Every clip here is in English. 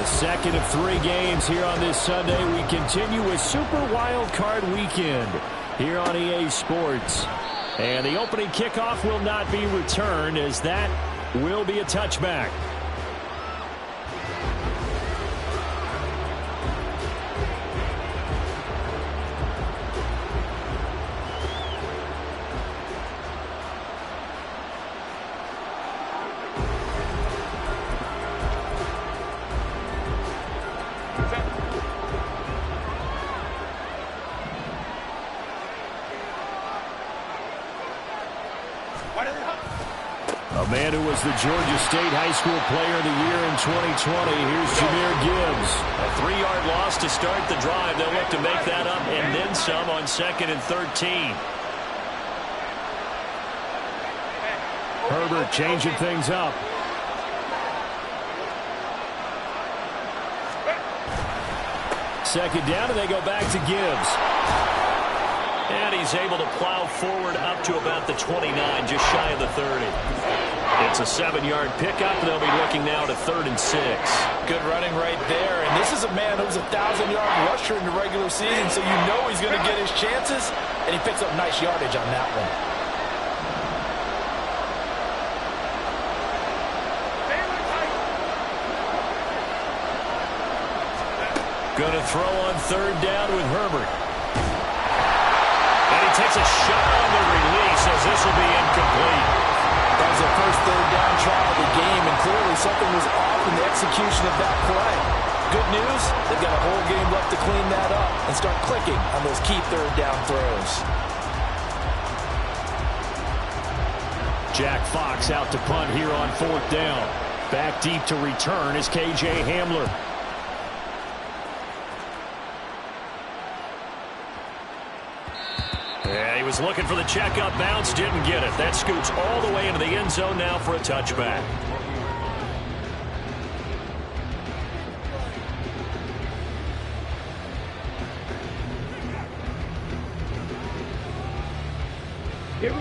The second of 3 games here on this Sunday. We continue with Super Wild Card Weekend here on EA Sports. And the opening kickoff will not be returned, as that will be a touchback. A man who was the Georgia State High School Player of the Year in 2020. Here's Jahmyr Gibbs. A 3-yard loss to start the drive. They'll look to make that up and then some on 2nd and 13. Herbert changing things up. Second down, and they go back to Gibbs. And he's able to plow forward up to about the 29, just shy of the 30. It's a 7-yard pickup. They'll be looking now to 3rd and 6. Good running right there. And this is a man who's a 1,000-yard rusher in the regular season, so you know he's going to get his chances, and he picks up nice yardage on that one. Going to throw on 3rd down with Herbert. And he takes a shot on the release as this will be incomplete. That was their first 3rd down try of the game, and clearly something was off in the execution of that play. Good news, they've got a whole game left to clean that up and start clicking on those key 3rd down throws. Jack Fox out to punt here on 4th down. Back deep to return is KJ Hamler. Yeah, he was looking for the checkup bounce, didn't get it. That scoots all the way into the end zone now for a touchback.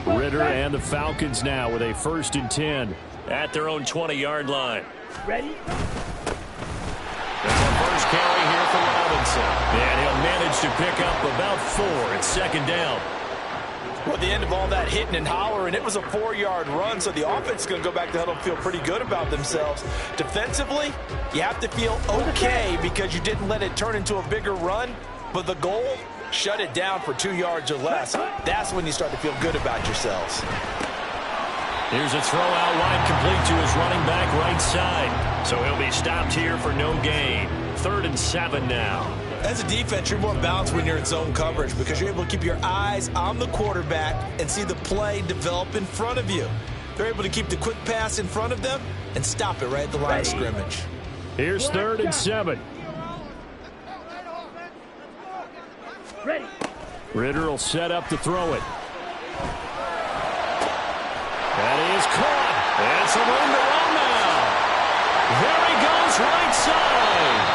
Ritter and the Falcons now with a 1st and 10. At their own 20-yard line. Ready? That's our first carry here for Robinson. And he'll manage to pick up about 4 at 2nd down. Well, at the end of all that hitting and hollering, it was a 4-yard run, so the offense is going to go back to huddle and feel pretty good about themselves. Defensively, you have to feel okay because you didn't let it turn into a bigger run, but the goal, shut it down for 2 yards or less. That's when you start to feel good about yourselves. Here's a throw out wide, complete to his running back right side. So he'll be stopped here for no gain. 3rd and 7 now. As a defense, you're more balanced when you're in zone coverage because you're able to keep your eyes on the quarterback and see the play develop in front of you. They're able to keep the quick pass in front of them and stop it right at the line of scrimmage. Here's 3rd and 7. Ready. Ritter will set up to throw it. That is caught. And some room to run now. There he goes right side.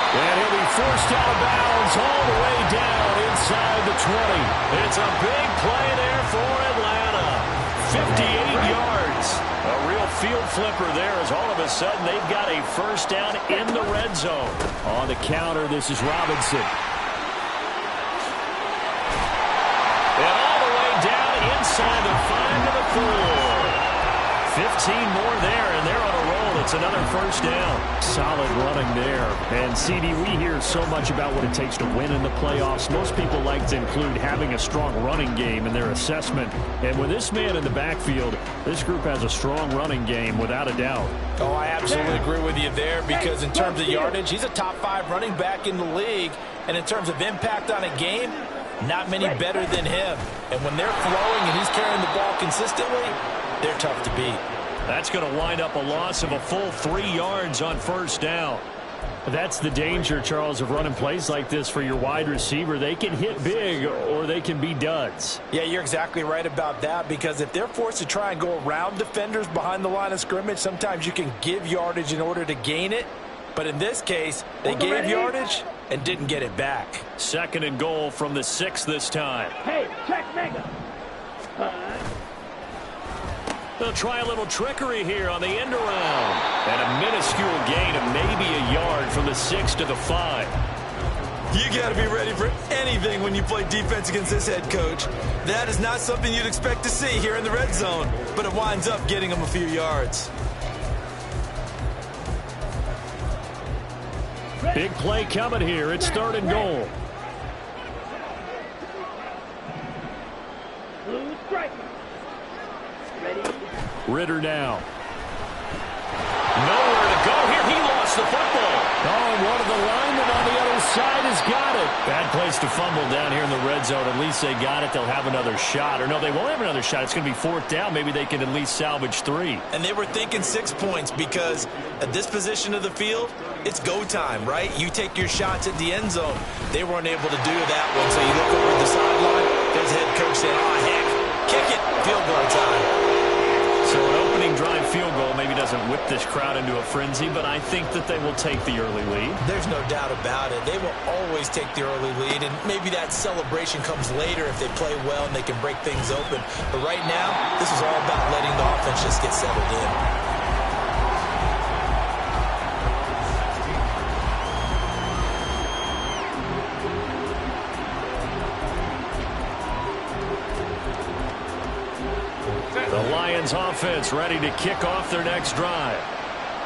And he'll be forced out of bounds all the way down inside the 20. It's a big play there for Atlanta. 58 yards. A real field flipper there as all of a sudden they've got a 1st down in the red zone. On the counter, this is Robinson. And all the way down inside the 5 to the 4. 15 more there, and they're on a roll. It's another 1st down. Solid running there. And, CD, we hear so much about what it takes to win in the playoffs. Most people like to include having a strong running game in their assessment. And with this man in the backfield, this group has a strong running game without a doubt. Oh, I absolutely agree with you there because in terms of yardage, he's a top 5 running back in the league. And in terms of impact on a game, not many better than him. And when they're flowing and he's carrying the ball consistently, they're tough to beat. That's going to wind up a loss of a full 3 yards on 1st down. That's the danger, Charles, of running plays like this for your wide receiver. They can hit big or they can be duds. Yeah, you're exactly right about that because if they're forced to try and go around defenders behind the line of scrimmage, sometimes you can give yardage in order to gain it. But in this case, they gave yardage and didn't get it back. 2nd and goal from the 6 this time. Hey, check mega. They'll try a little trickery here on the end around. And a minuscule minuscule gain of maybe a yard from the 6 to the 5. You got to be ready for anything when you play defense against this head coach. That is not something you'd expect to see here in the red zone, but it winds up getting them a few yards. Big play coming here. It's 3rd and goal. Blue striker. Ready. Ritter now. Nowhere to go here. He lost the football. Oh, and one of the linemen on the other side has got it. Bad place to fumble down here in the red zone. At least they got it. They'll have another shot. Or no, they won't have another shot. It's going to be 4th down. Maybe they can at least salvage 3. And they were thinking 6 points because at this position of the field, it's go time, right? You take your shots at the end zone. They weren't able to do that one. So you look over the sideline, there's the head coach saying, oh, heck, kick it, field goal time. So an opening drive field goal maybe doesn't whip this crowd into a frenzy, but I think that they will take the early lead. There's no doubt about it. They will always take the early lead, and maybe that celebration comes later if they play well and they can break things open. But right now, this is all about letting the offense just get settled in. The Lions offense ready to kick off their next drive.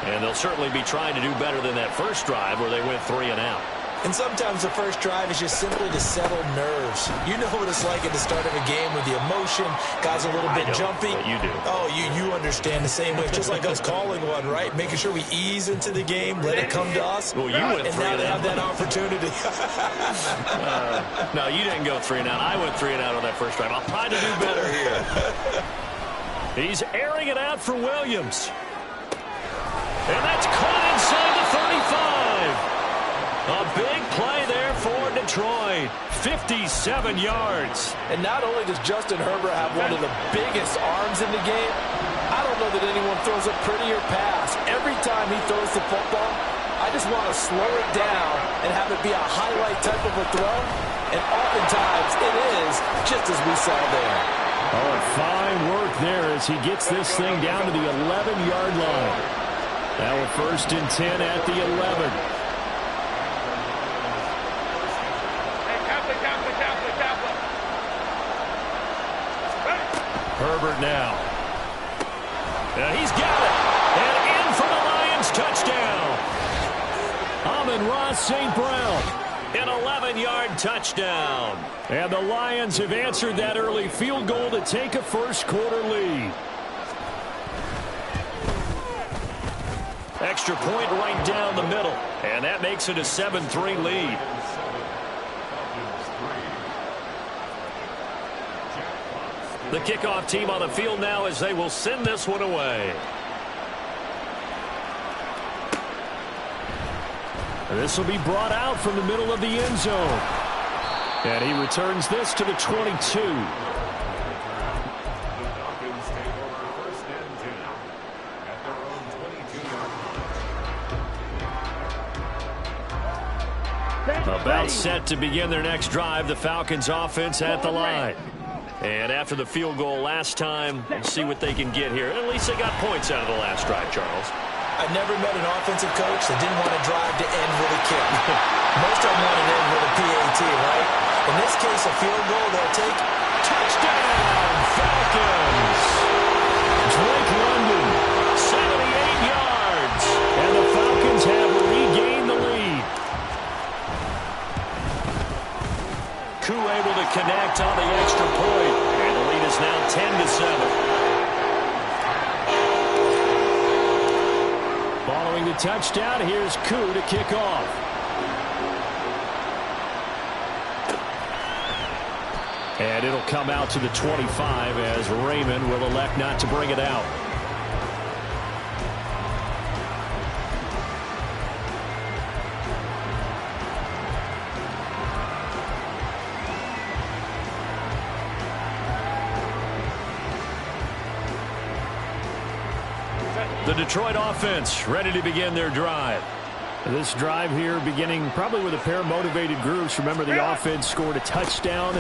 And they'll certainly be trying to do better than that first drive where they went 3 and out. And sometimes the first drive is just simply to settle nerves. You know what it's like at the start of a game with the emotion. Guys a little bit jumpy. But you do. Oh, you understand the same way. Just like us calling one, right? Making sure we ease into the game, let it come to us. Well, you went 3 and now they have out. that opportunity. No, you didn't go 3 and out. I went 3 and out on that first drive. I'll try to do better here. He's airing it out for Williams. And that's caught inside the 35. A big play there for Detroit. 57 yards. And not only does Justin Herbert have one of the biggest arms in the game, I don't know that anyone throws a prettier pass. Every time he throws the football, I just want to slow it down and have it be a highlight type of a throw. And oftentimes it is, just as we saw there. Oh, fine work there as he gets this thing down to the 11-yard line. Now a 1st and 10 at the 11. Herbert now. He's got it. And in for the Lions touchdown. Amon-Ra St. Brown. An 11-yard touchdown. And the Lions have answered that early field goal to take a first-quarter lead. Extra point right down the middle. And that makes it a 7-3 lead. The kickoff team on the field now as they will send this one away. This will be brought out from the middle of the end zone. And he returns this to the 22. About set to begin their next drive, the Falcons offense at the line. And after the field goal last time, we'll see what they can get here. At least they got points out of the last drive, Charles. I've never met an offensive coach that didn't want to drive to end with a kick. Most of them want to end with a PAT, right? In this case, a field goal they'll take. Touchdown, Falcons! Drake London, 78 yards. And the Falcons have regained the lead. Koo able to connect on the extra point. And the lead is now 10-7. Following the touchdown, here's Koo to kick off. And it'll come out to the 25 as Raymond will elect not to bring it out. The Detroit offense ready to begin their drive. This drive here beginning probably with a pair of motivated groups. Remember, the offense scored a touchdown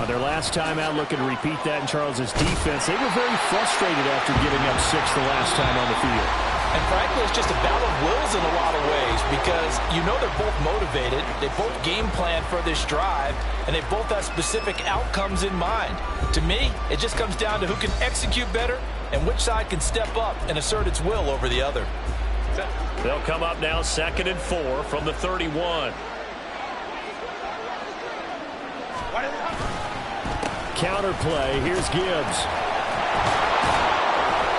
their last time out. Looking to repeat that in Charles's defense. They were very frustrated after giving up 6 the last time on the field. And frankly, it's just a battle of wills in a lot of ways because you know they're both motivated. They both game plan for this drive, and they both have specific outcomes in mind. To me, it just comes down to who can execute better and which side can step up and assert its will over the other. They'll come up now 2nd and 4 from the 31. Counter play. Here's Gibbs.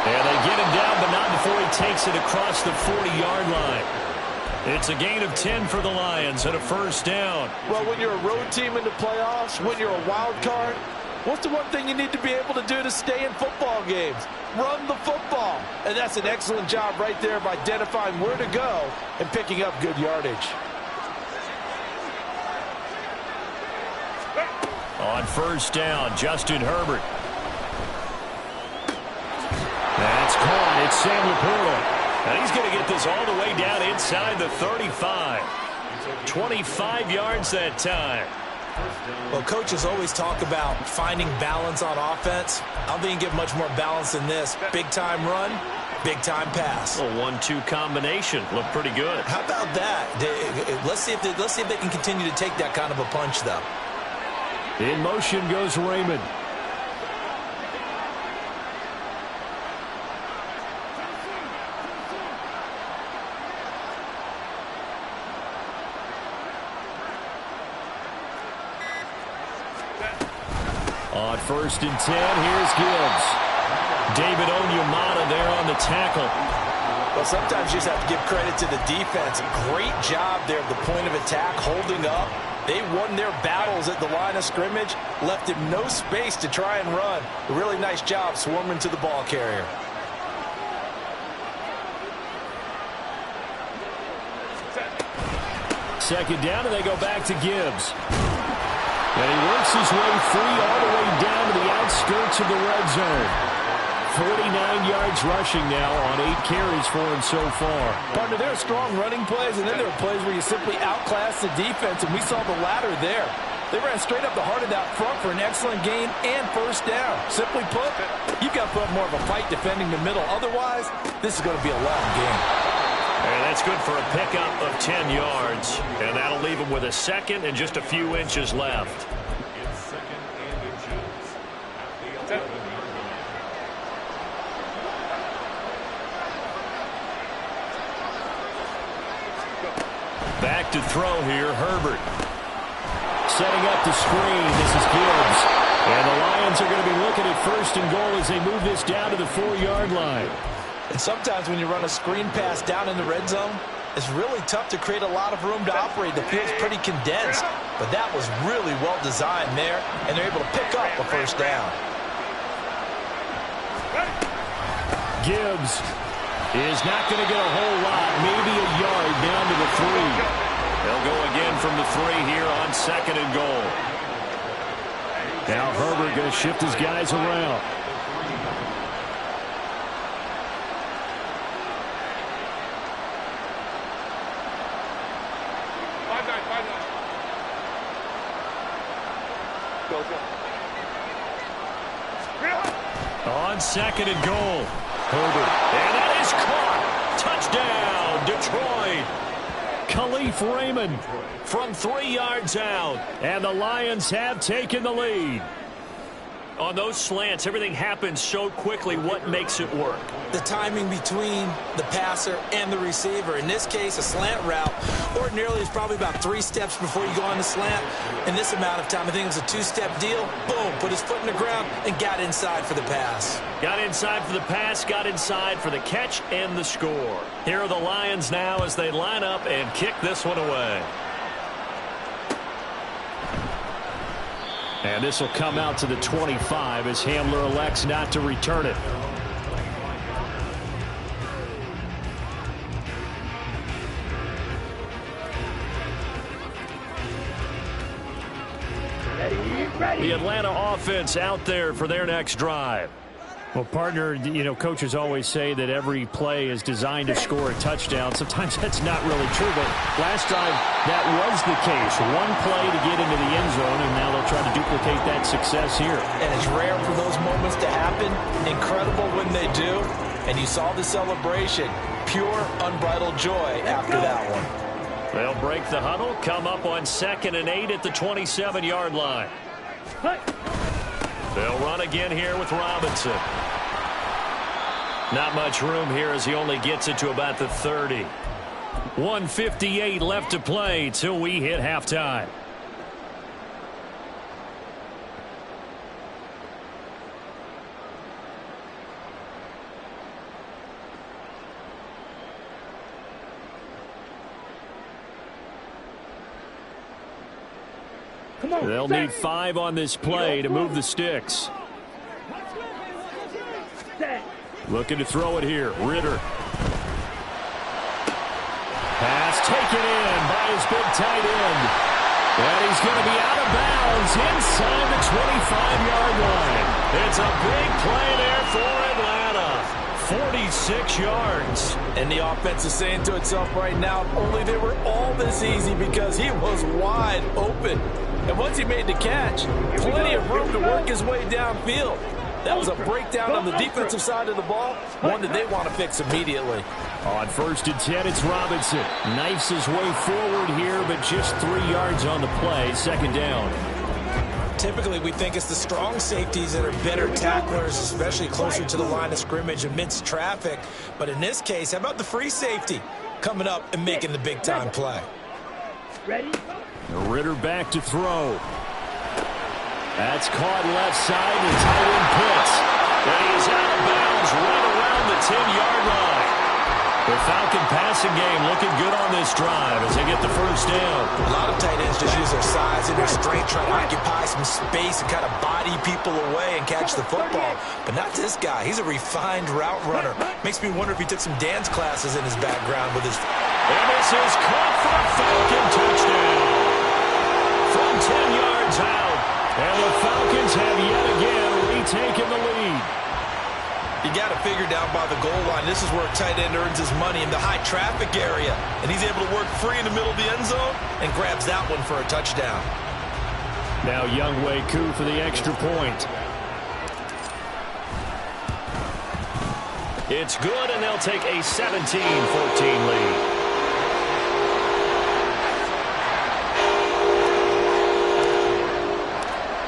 And they get him down, but not before he takes it across the 40-yard line. It's a gain of 10 for the Lions and a first down. Well, when you're a road team in the playoffs, when you're a wild card, what's the one thing you need to be able to do to stay in football games? Run the football. And that's an excellent job right there of identifying where to go and picking up good yardage. On first down, Justin Herbert. That's caught. It's Sam Laporta. And he's going to get this all the way down inside the 35. 25 yards that time. Well, coaches always talk about finding balance on offense. I don't think you get much more balance than this. Big-time run, big-time pass. A 1-2 combination. Looked pretty good. How about that? Let's see if they can continue to take that kind of a punch, though. In motion goes Raymond. On 1st and 10, here's Gibbs. David Onyemata there on the tackle. Well, sometimes you just have to give credit to the defense. Great job there at the point of attack, holding up. They won their battles at the line of scrimmage, left him no space to try and run. A really nice job swarming to the ball carrier. Second down, and they go back to Gibbs. And he works his way free all the way down to the outskirts of the red zone. 49 yards rushing now on 8 carries for him so far. Partner, there are strong running plays, and then there are plays where you simply outclass the defense, and we saw the latter there. They ran straight up the heart of that front for an excellent gain and first down. Simply put, you've got to put up more of a fight defending the middle. Otherwise, this is going to be a long game. And that's good for a pickup of 10 yards. And that'll leave him with a second and just a few inches left. Back to throw here, Herbert. Setting up the screen, this is Gibbs. And the Lions are going to be looking at 1st and goal as they move this down to the 4-yard line. And sometimes when you run a screen pass down in the red zone, it's really tough to create a lot of room to operate. The field's pretty condensed, but that was really well designed there, and they're able to pick up a first down. Gibbs is not going to get a whole lot, maybe a yard down to the 3. They'll go again from the 3 here on 2nd and goal. Now Herbert going to shift his guys around. On 2nd and goal, Herbert. And that is caught. Touchdown, Detroit. Khalif Raymond From 3 yards out. and the Lions have taken the lead. On those slants, everything happens so quickly. What makes it work? The timing between the passer and the receiver. In this case, a slant route ordinarily is probably about 3 steps before you go on the slant. In this amount of time, I think it was a 2-step deal. Boom, put his foot in the ground and got inside for the pass. Got inside for the pass, got inside for the catch and the score. Here are the Lions now as they line up and kick this one away. And this will come out to the 25 as Hamler elects not to return it. The Atlanta offense out there for their next drive. Well, partner, you know, coaches always say that every play is designed to score a touchdown. Sometimes that's not really true, but last drive that was the case. One play to get into the end zone, and now they'll try to duplicate that success here. And it's rare for those moments to happen. Incredible when they do. And you saw the celebration. pure, unbridled joy after that one. They'll break the huddle, come up on 2nd and 8 at the 27-yard line. They'll run again here with Robinson. Not much room here as he only gets it to about the 30. 1:58 left to play till we hit halftime. They'll need 5 on this play to move the sticks. Looking to throw it here. Ritter. Pass taken in by his big tight end. And he's going to be out of bounds inside the 25-yard line. It's a big play there for Atlanta. 46 yards. And the offense is saying to itself right now, if only they were all this easy, because he was wide open. And once he made the catch, plenty of room to work his way downfield. That was a breakdown on the defensive side of the ball, one that they want to fix immediately. On 1st and 10, it's Robinson. Knifes his way forward here, but just 3 yards on the play. 2nd down. Typically, we think it's the strong safeties that are better tacklers, especially closer to the line of scrimmage amidst traffic. But in this case, how about the free safety coming up and making the big-time play? Ready? Ritter back to throw. That's caught left side, and tight end Pitts. And he's out of bounds right around the 10-yard line. The Falcon passing game looking good on this drive as they get the 1st down. A lot of tight ends just use their size and their strength, try to occupy some space and kind of body people away and catch the football. But not this guy. He's a refined route runner. Makes me wonder if he took some dance classes in his background with his... And this is caught for a Falcon touchdown. From 10 yards out. And the Falcons have yet again retaken the lead. You got to figure down by the goal line. This is where a tight end earns his money, in the high traffic area. And he's able to work free in the middle of the end zone and grabs that one for a touchdown. Now Younghoe Koo for the extra point. It's good, and they'll take a 17-14 lead.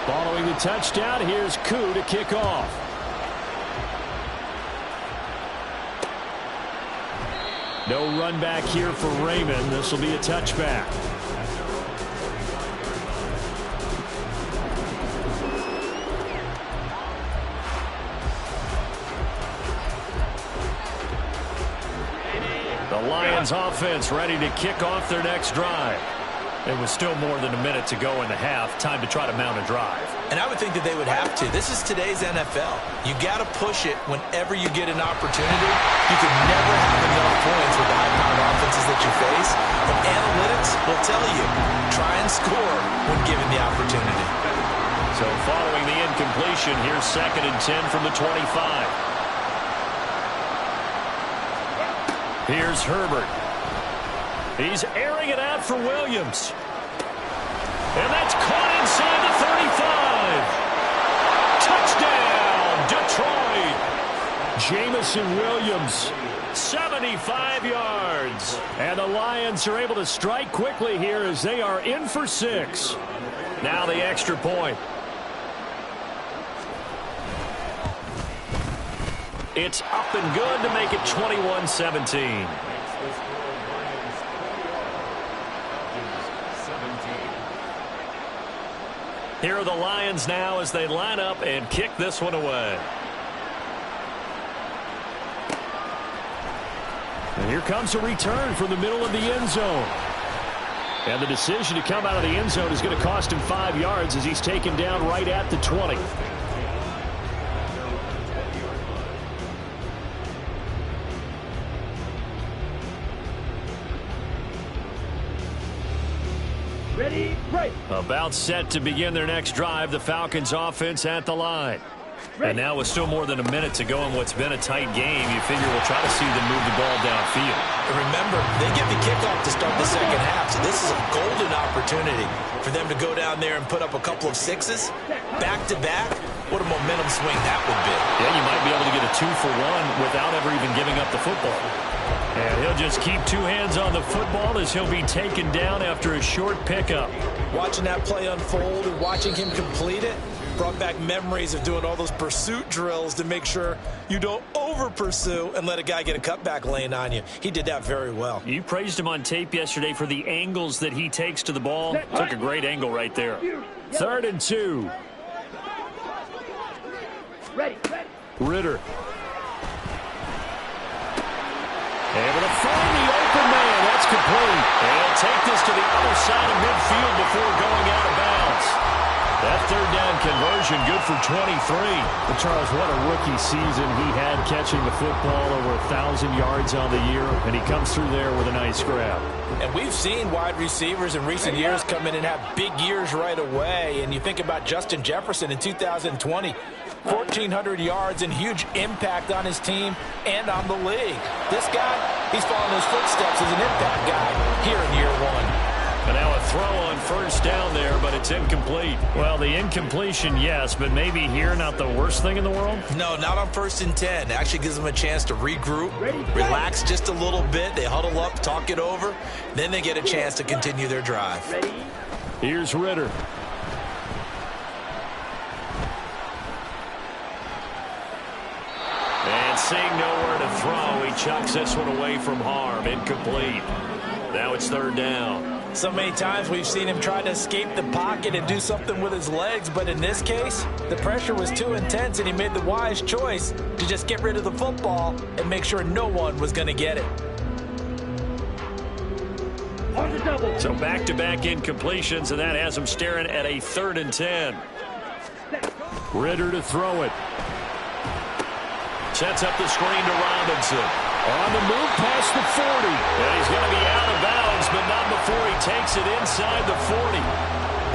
Following the touchdown, here's Koo to kick off. No run back here for Raymond. This will be a touchback. The Lions offense ready to kick off their next drive. It was still more than a minute to go in the half. Time to try to mount a drive. And I would think that they would have to. This is today's NFL. You got to push it whenever you get an opportunity. You can never have enough points with the high-powered offenses that you face. And analytics will tell you, try and score when given the opportunity. So following the incompletion, here's 2nd and 10 from the 25. Here's Herbert. He's airing it out for Williams. And that's caught inside the 35. Touchdown, Detroit. Jameson Williams. 75 yards. And the Lions are able to strike quickly here as they are in for 6. Now the extra point. It's up and good to make it 21-17. Here are the Lions now as they line up and kick this one away. And here comes a return from the middle of the end zone. And the decision to come out of the end zone is going to cost him 5 yards as he's taken down right at the 20. Ready, break. About set to begin their next drive. The Falcons offense at the line. And now with still more than a minute to go in what's been a tight game, you figure we'll try to see them move the ball downfield. And remember, they get the kickoff to start the second half, so this is a golden opportunity for them to go down there and put up a couple of sixes back-to-back. What a momentum swing that would be. Yeah, you might be able to get a 2-for-1 without ever even giving up the football. And he'll just keep two hands on the football as he'll be taken down after a short pickup. Watching that play unfold and watching him complete it brought back memories of doing all those pursuit drills to make sure you don't over-pursue and let a guy get a cutback lane on you. He did that very well. You praised him on tape yesterday for the angles that he takes to the ball. Took a great angle right there. 3rd and 2. Ready. Ridder. Able to find the open man. That's complete. And he'll take this to the other side of midfield before going out of bounds. That 3rd down conversion good for 23. But Charles, what a rookie season he had catching the football, over 1,000 yards on the year, and he comes through there with a nice grab. And we've seen wide receivers in recent years come in and have big years right away. And you think about Justin Jefferson in 2020, 1,400 yards and huge impact on his team and on the league. This guy, he's following his footsteps as an impact guy here in year 1. And now a throw on 1st down there, but it's incomplete. Well, the incompletion, yes, but maybe here not the worst thing in the world? No, not on 1st and 10. It actually gives them a chance to regroup, relax just a little bit. They huddle up, talk it over. Then they get a chance to continue their drive. Here's Ridder. And seeing nowhere to throw, he chucks this one away from harm. Incomplete. Now it's 3rd down. So many times we've seen him try to escape the pocket and do something with his legs, but in this case, the pressure was too intense and he made the wise choice to just get rid of the football and make sure no one was going to get it. So back-to-back incompletions, and that has him staring at a 3rd and 10. Ridder to throw it. Sets up the screen to Robinson. On the move past the 40. And he's going to be out of bounds, but not before he takes it inside the 40.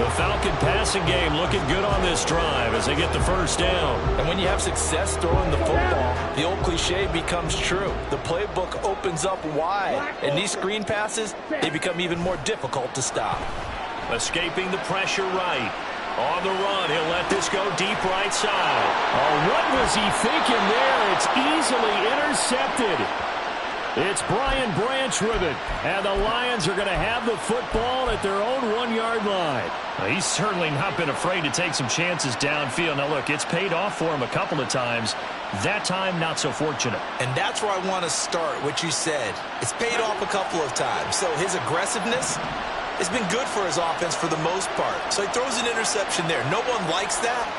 The Falcon passing game looking good on this drive as they get the 1st down. And when you have success throwing the football, the old cliche becomes true. The playbook opens up wide, and these screen passes, they become even more difficult to stop. Escaping the pressure right. On the run, he'll let this go deep right side. Oh, what was he thinking there? It's easily intercepted. It's Brian Branch with it, and the Lions are going to have the football at their own 1-yard line. Now, he's certainly not been afraid to take some chances downfield. Now, look, it's paid off for him a couple of times. That time, not so fortunate. And that's where I want to start, what you said. It's paid off a couple of times. So his aggressiveness has been good for his offense for the most part. So he throws an interception there. No one likes that,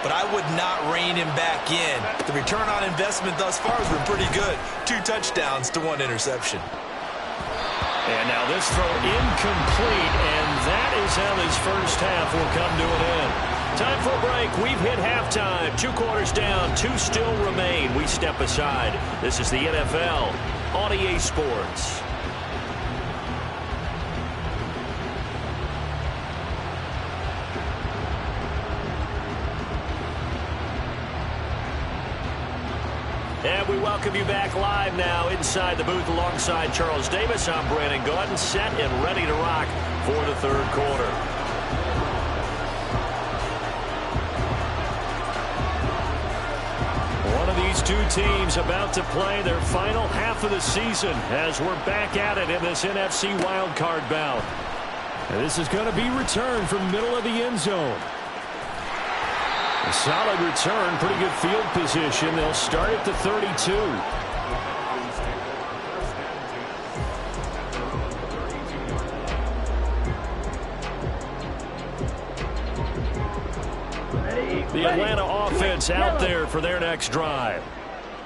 but I would not rein him back in. The return on investment thus far has been pretty good. 2 touchdowns to 1 interception. And now this throw incomplete, and that is how this 1st half will come to an end. Time for a break. We've hit halftime. 2 quarters down, 2 still remain. We step aside. This is the NFL on EA Sports. And we welcome you back live now inside the booth alongside Charles Davis. I'm Brandon Gaudin, set and ready to rock for the 3rd quarter. One of these 2 teams about to play their final half of the season as we're back at it in this NFC wildcard bout. And this is going to be returned from middle of the end zone. A solid return, pretty good field position. They'll start at the 32. The Atlanta offense out there for their next drive.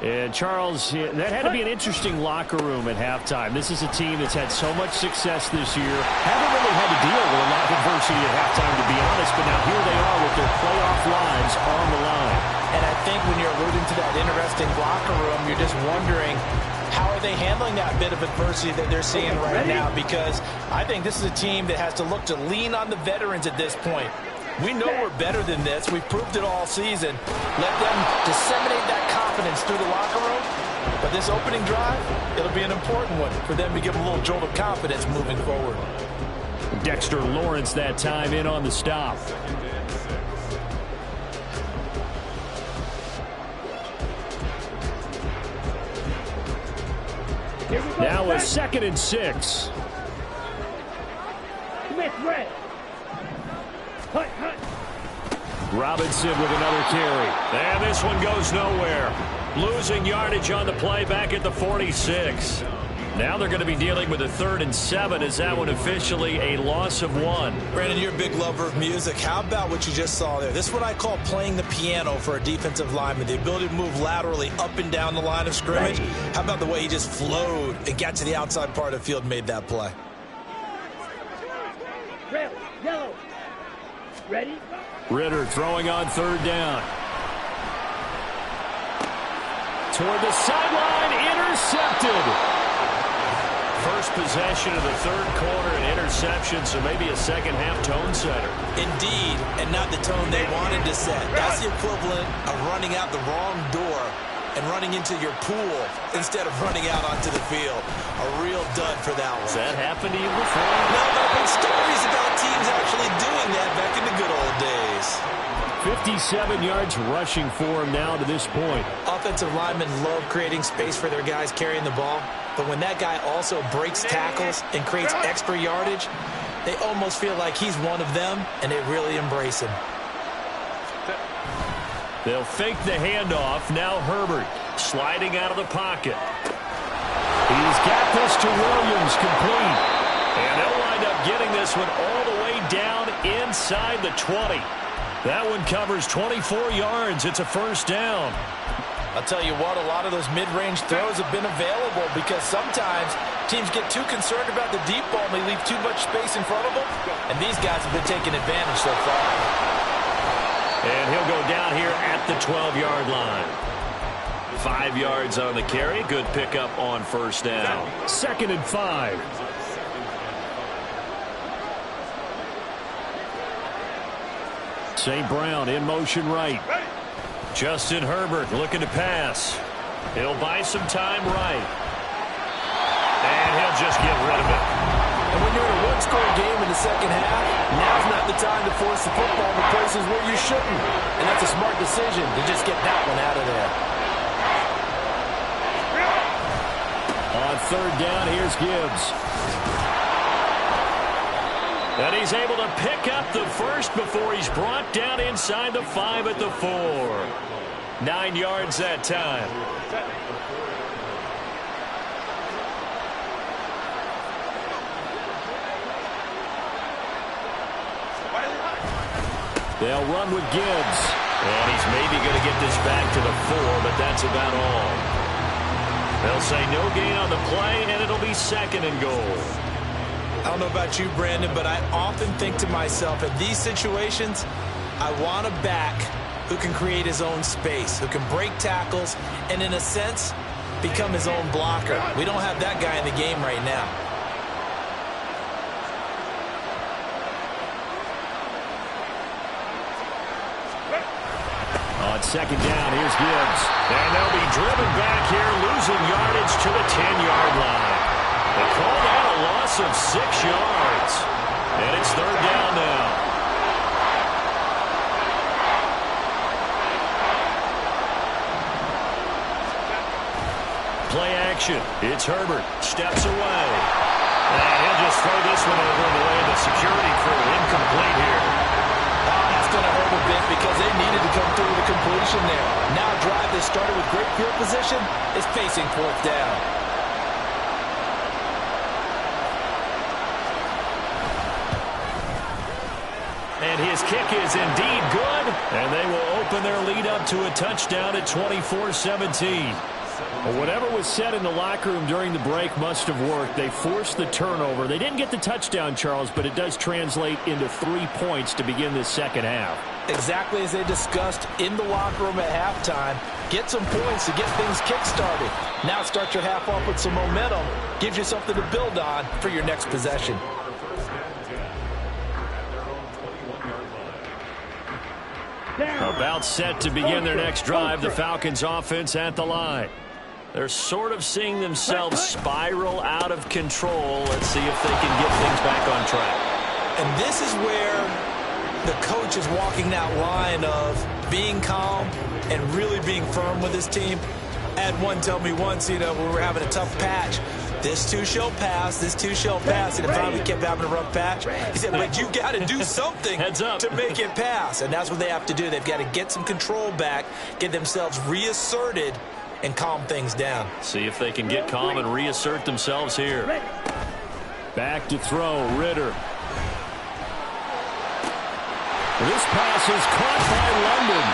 And Charles, that had to be an interesting locker room at halftime. This is a team that's had so much success this year. Haven't really had to deal with a lot of adversity at halftime, to be honest. But now here they are with their playoff lives on the line. And I think when you're alluding to that interesting locker room, you're just wondering, how are they handling that bit of adversity that they're seeing right now? Because I think this is a team that has to look to lean on the veterans at this point. We know we're better than this. We've proved it all season. Let them disseminate that confidence through the locker room. But this opening drive, it'll be an important one for them to give a little jolt of confidence moving forward. Dexter Lawrence that time in on the stop. Now a 2nd and 6. Smith, red. Hut, hut. Robinson with another carry. And this one goes nowhere. Losing yardage on the play back at the 46. Now they're going to be dealing with a 3rd and 7 as that one officially a loss of 1. Brandon, you're a big lover of music. How about what you just saw there? This is what I call playing the piano for a defensive lineman. The ability to move laterally up and down the line of scrimmage. How about the way he just flowed and got to the outside part of the field and made that play? Red, yellow. Ready? Ritter throwing on 3rd down. Toward the sideline, intercepted. First possession of the 3rd quarter, an interception, so maybe a second-half tone setter. Indeed, and not the tone they wanted to set. That's the equivalent of running out the wrong door and running into your pool instead of running out onto the field. A real dud for that one. Has that happened to you before? No, there have been stories about teams actually doing that back in the good old days. 57 yards rushing for him now to this point. Offensive linemen love creating space for their guys carrying the ball, but when that guy also breaks tackles and creates extra yardage, they almost feel like he's one of them, and they really embrace him. They'll fake the handoff. Now Herbert sliding out of the pocket. He's got this to Williams, complete. And they'll wind up getting this one all the way down inside the 20. That one covers 24 yards. It's a 1st down. I'll tell you what, a lot of those mid-range throws have been available because sometimes teams get too concerned about the deep ball and they leave too much space in front of them. And these guys have been taking advantage so far. And he'll go down here at the 12-yard line. 5 yards on the carry. Good pickup on 1st down. 2nd and 5. St. Brown in motion right. Justin Herbert looking to pass. He'll buy some time right. And he'll just get rid of it. And when you're in a one-score game in the second half, now's not the time to force the football to places where you shouldn't. And that's a smart decision to just get that one out of there. On 3rd down, here's Gibbs. And he's able to pick up the 1st before he's brought down inside the 5 at the 4. 9 yards that time. They'll run with Gibbs. And he's maybe going to get this back to the 4, but that's about all. They'll say no gain on the play, and it'll be 2nd and goal. I don't know about you, Brandon, but I often think to myself, in these situations, I want a back who can create his own space, who can break tackles, and in a sense, become his own blocker. We don't have that guy in the game right now. On 2nd down, here's Gibbs. And they'll be driven back here, losing yardage to the 10-yard line. They call that a loss of 6 yards. And it's 3rd down now. Play action. It's Herbert. Steps away. And he'll just throw this one over the way of the security crew. Incomplete here. That's going to hurt a bit because they needed to come through with a completion there. Now a drive that started with great field position is facing 4th down. And his kick is indeed good. And they will open their lead up to a touchdown at 24-17. Well, whatever was said in the locker room during the break must have worked. They forced the turnover. They didn't get the touchdown, Charles, but it does translate into 3 points to begin this second half. Exactly as they discussed in the locker room at halftime. Get some points to get things kick-started. Now start your half off with some momentum. Gives you something to build on for your next possession. About set to begin their next drive, the Falcons offense at the line. They're sort of seeing themselves spiral out of control. Let's see if they can get things back on track. And this is where the coach is walking that line of being calm and really being firm with his team. I had one tell me once, we were having a tough patch. This too shall pass. This too shall pass. And finally we kept having a rough patch. He said, but you got to do something to make it pass. And that's what they have to do. They've got to get some control back, get themselves reasserted, and calm things down. See if they can get calm and reassert themselves here. Back to throw, Ritter. This pass is caught by London.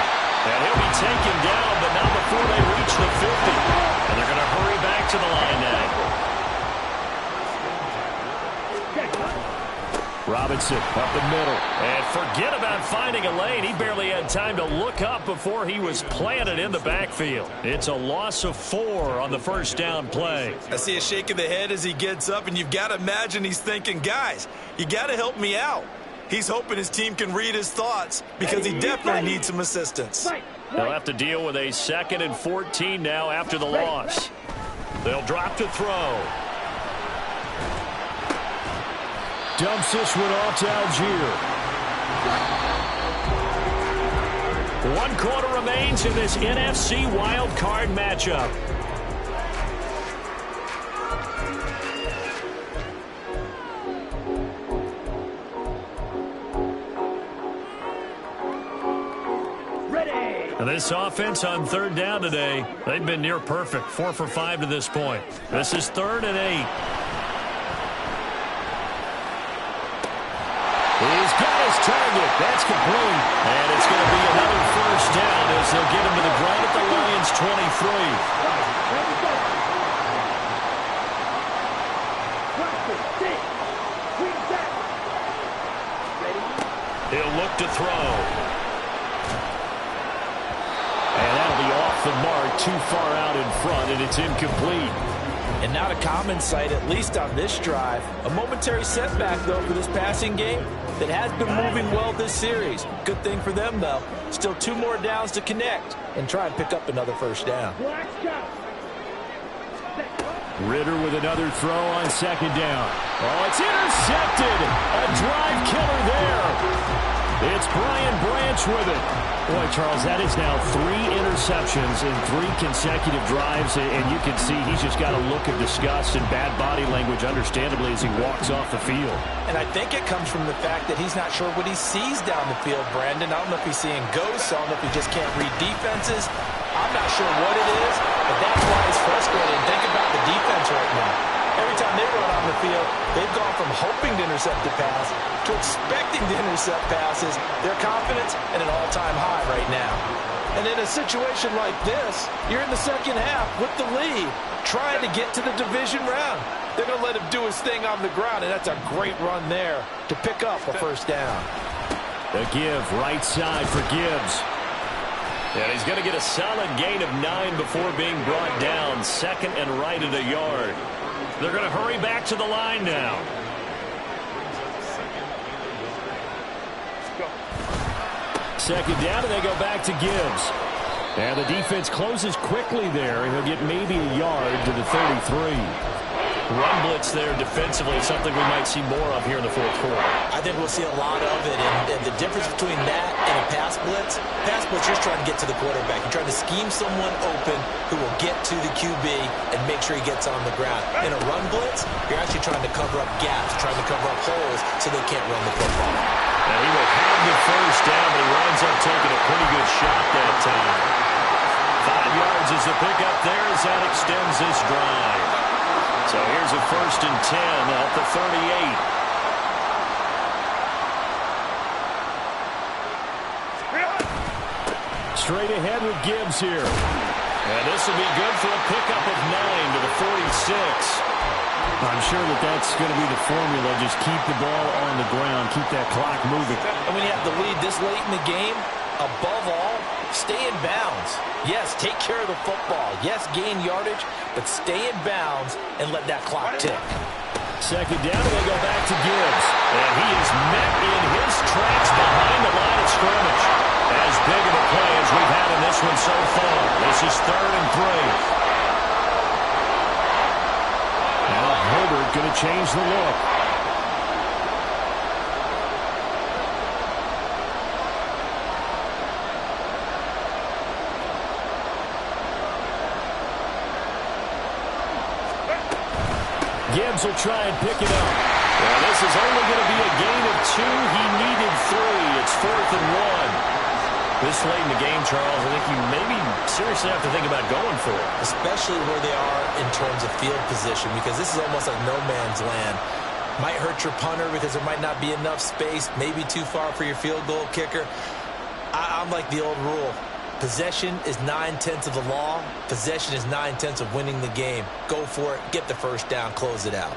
And he'll be taken down, but not before they reach the 50. And they're going to hurry back to the line now. Robinson up the middle. And forget about finding a lane. He barely had time to look up before he was planted in the backfield. It's a loss of 4 on the first down play. I see a shake of the head as he gets up, and you've got to imagine he's thinking, guys, you got to help me out. He's hoping his team can read his thoughts because he definitely needs some assistance. They'll have to deal with a 2nd and 14 now after the loss. They'll drop to throw. Dumps this one off to Algier. 1 quarter remains in this NFC wild card matchup. And this offense on 3rd down today, they've been near perfect. 4 for 5 to this point. This is 3rd and 8. He's got his target. That's complete. And it's going to be another first down as they'll get him to the ground at the Lions' 23. He'll look to throw. And that'll be off the mark, too far out in front, and it's incomplete. And not a common sight, at least on this drive. A momentary setback, though, for this passing game that has been moving well this series. Good thing for them, though. Still 2 more downs to connect and try and pick up another first down. Ritter with another throw on 2nd down. Oh, it's intercepted. A drive killer there. It's Brian Branch with it. Boy, Charles, that is now 3 interceptions in 3 consecutive drives, and you can see he's just got a look of disgust and bad body language, understandably, as he walks off the field. And I think it comes from the fact that he's not sure what he sees down the field, Brandon. I don't know if he's seeing ghosts. I don't know if he just can't read defenses. I'm not sure what it is, but that's why he's frustrated. And think about the defense right now. Every time they run on the field, they've gone from hoping to intercept the pass to expecting to intercept passes. Their confidence at an all-time high right now. And in a situation like this, you're in the second half with the lead, trying to get to the division round. They're going to let him do his thing on the ground, and that's a great run there to pick up a first down. The give right side for Gibbs. And he's going to get a solid gain of 9 before being brought down. 2nd and right at a yard. They're going to hurry back to the line now. Second down, and they go back to Gibbs. And the defense closes quickly there, and he'll get maybe a yard to the 33. Run blitz there defensively, something we might see more of here in the 4th quarter. I think we'll see a lot of it, and the difference between that and a pass blitz, you're just trying to get to the quarterback. You're trying to scheme someone open who will get to the QB and make sure he gets on the ground. In a run blitz, you're actually trying to cover up gaps, trying to cover up holes so they can't run the football. And he will have the first down, but he winds up taking a pretty good shot that time. 5 yards is the pickup there as that extends this drive. So here's a 1st and 10 at the 38. Straight ahead with Gibbs here. And this will be good for a pickup of 9 to the 46. I'm sure that's going to be the formula. Just keep the ball on the ground. Keep that clock moving. And when you have the lead this late in the game, above all, stay in bounds. Yes, take care of the football. Yes, gain yardage, but stay in bounds and let that clock tick. Second down, and they go back to Gibbs. And he is met in his tracks behind the line of scrimmage. As big of a play as we've had in this one so far. This is 3rd and 3. Now Herbert going to change the look. Rams will try and pick it up. Well, this is only going to be a gain of 2. He needed 3. It's 4th and 1. This late in the game, Charles, I think you maybe seriously have to think about going for it. Especially where they are in terms of field position, because this is almost like no man's land. Might hurt your punter because there might not be enough space, maybe too far for your field goal kicker. I'm like the old rule. Possession is 9/10 of the law. Possession is 9/10 of winning the game. Go for it. Get the first down. Close it out.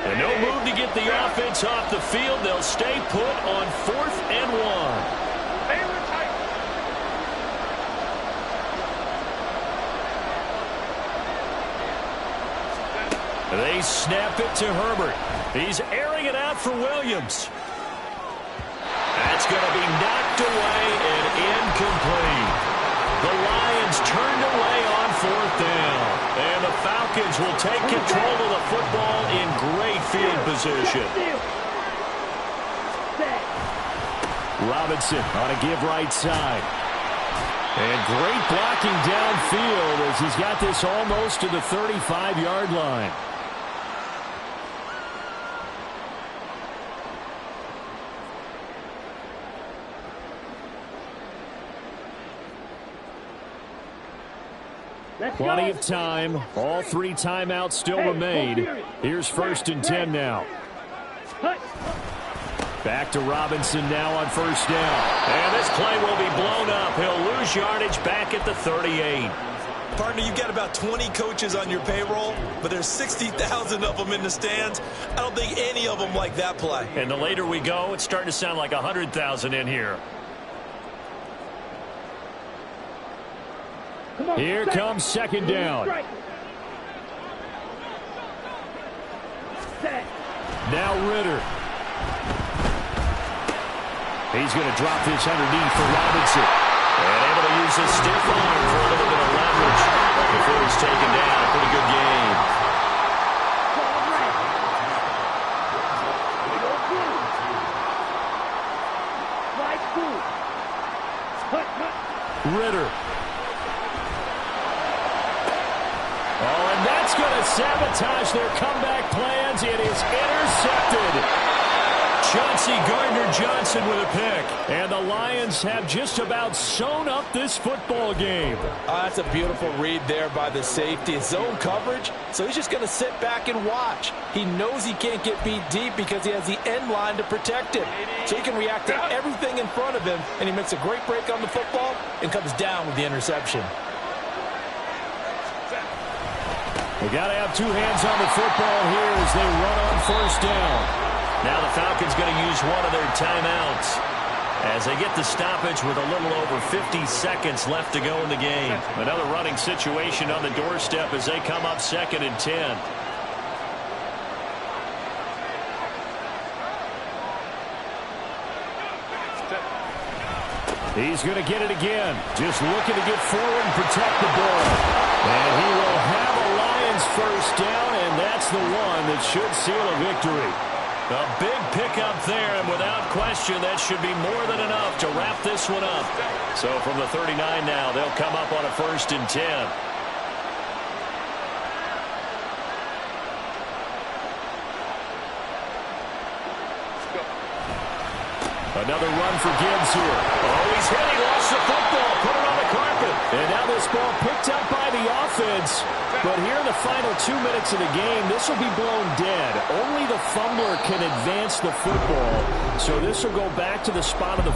And no move to get the offense off the field. They'll stay put on 4th and 1. They snap it to Herbert. He's airing it out for Williams. That's going to be knocked away and incomplete. The Lions turned away on 4th down. And the Falcons will take control of the football in great field position. Robinson on a give right side. And great blocking downfield as he's got this almost to the 35-yard line. Plenty of time. All 3 timeouts still remain. Here's 1st and 10 now. Back to Robinson now on 1st down. And this play will be blown up. He'll lose yardage back at the 38. Partner, you've got about 20 coaches on your payroll, but there's 60,000 of them in the stands. I don't think any of them like that play. And the later we go, it's starting to sound like 100,000 in here. Here comes 2nd down. Now Ritter. He's going to drop this underneath for Robinson. And able to use his stiff arm for a little bit of leverage before he's taken down. Pretty good game. Ritter. Oh, and that's going to sabotage their comeback plans. It is intercepted. Chauncey Gardner-Johnson with a pick. And the Lions have just about sewn up this football game. That's a beautiful read there by the safety. Zone coverage, so he's just going to sit back and watch. He knows he can't get beat deep because he has the end line to protect him. So he can react to everything in front of him, and he makes a great break on the football and comes down with the interception. They got to have 2 hands on the football here as they run on 1st down. Now the Falcons going to use one of their timeouts as they get the stoppage with a little over 50 seconds left to go in the game. Another running situation on the doorstep as they come up 2nd and 10. He's going to get it again. Just looking to get forward and protect the ball. And he will have a Lions 1st down, and that's the one that should seal a victory. A big pickup there, and without question, that should be more than enough to wrap this one up. So from the 39 now, they'll come up on a 1st and 10. Another run for Gibbs here. Oh, he's hit. He lost the football. Put it on the carpet. And now this ball picked up by the offense. But here in the final 2 minutes of the game, this will be blown dead. Only the fumbler can advance the football. So this will go back to the spot of the